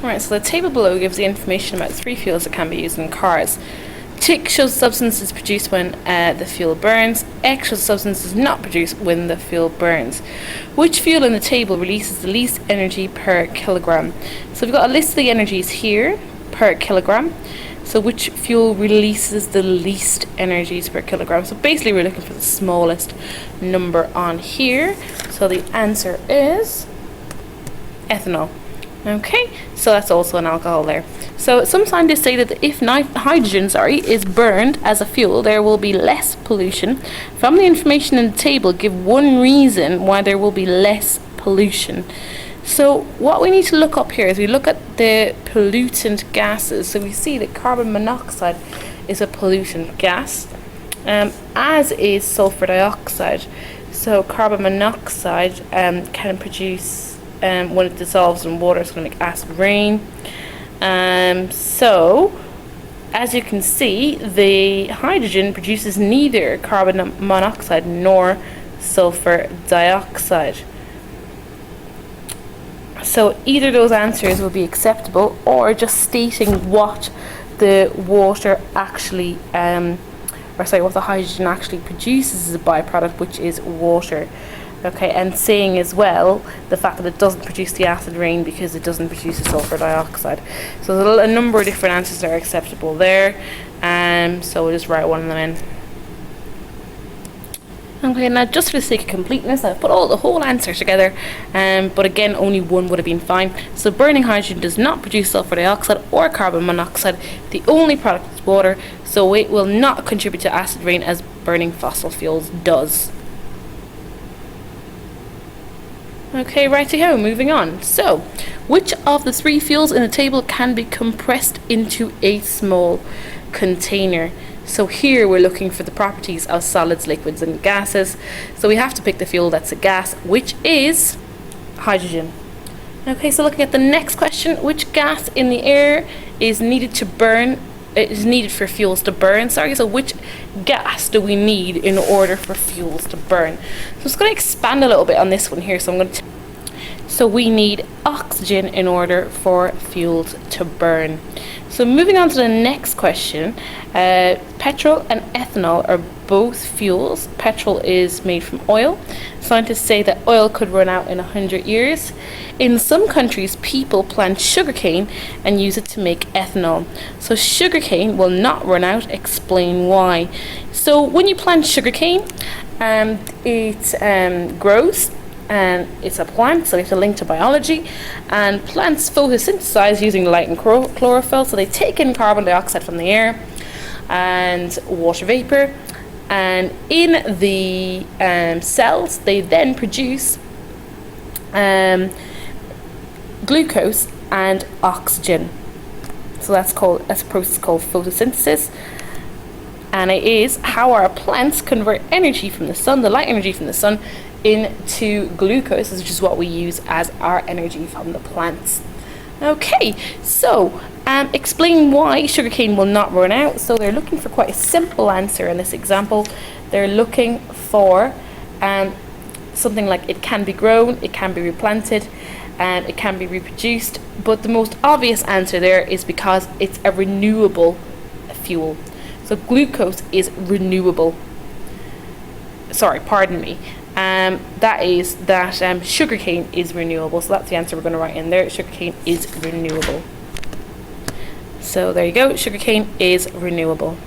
Right, so the table below gives the information about 3 fuels that can be used in cars. Tick shows the substance is produced when the fuel burns. X shows the substance is not produced when the fuel burns. Which fuel in the table releases the least energy per kilogram? So we've got a list of the energies here per kilogram. So which fuel releases the least energies per kilogram? So basically we're looking for the smallest number on here. So the answer is ethanol. Okay, so that's also an alcohol there. So some scientists say that if hydrogen is burned as a fuel, there will be less pollution. From the information in the table, give one reason why there will be less pollution. So what we need to look up here is we look at the pollutant gases. So we see that carbon monoxide is a pollutant gas, as is sulfur dioxide. So carbon monoxide can produce, when it dissolves in water, it's going to make acid rain. So as you can see, the hydrogen produces neither carbon monoxide nor sulfur dioxide. So either of those answers will be acceptable, or just stating what the water actually, what the hydrogen actually produces as a byproduct, which is water. Okay, and saying as well the fact that it doesn't produce the acid rain because it doesn't produce the sulfur dioxide. So there's a number of different answers that are acceptable there. So we'll just write one of them in. Okay, now just for the sake of completeness, I've put the whole answer together, but again, only one would have been fine. So burning hydrogen does not produce sulfur dioxide or carbon monoxide. The only product is water, so it will not contribute to acid rain as burning fossil fuels does. Okay, righty-ho, moving on. So, which of the 3 fuels in the table can be compressed into a small container? So here we're looking for the properties of solids, liquids and gases. So we have to pick the fuel that's a gas, which is hydrogen. Okay, so looking at the next question, which gas in the air is needed to burn? It is needed for fuels to burn. So which gas do we need in order for fuels to burn? So I'm just going to expand a little bit on this one here. So we need oxygen in order for fuels to burn. So moving on to the next question, petrol and ethanol are both fuels. Petrol is made from oil. Scientists say that oil could run out in 100 years. In some countries, people plant sugarcane and use it to make ethanol. So sugarcane will not run out. Explain why. So when you plant sugarcane, it grows. And it's a plant, so it's a link to biology. And plants photosynthesize using light and chlorophyll. So they take in carbon dioxide from the air and water vapor. And in the cells, they then produce glucose and oxygen. So that's a process called photosynthesis. And it is how our plants convert energy from the sun, the light energy from the sun, into glucose, which is what we use as our energy from the plants. Okay, so explain why sugarcane will not run out. So they're looking for quite a simple answer in this example. They're looking for something like it can be grown, it can be replanted, and it can be reproduced. But the most obvious answer there is because it's a renewable fuel. So glucose is renewable. Sorry, pardon me. Sugarcane is renewable. So that's the answer we're going to write in there. Sugarcane is renewable. So there you go. Sugarcane is renewable.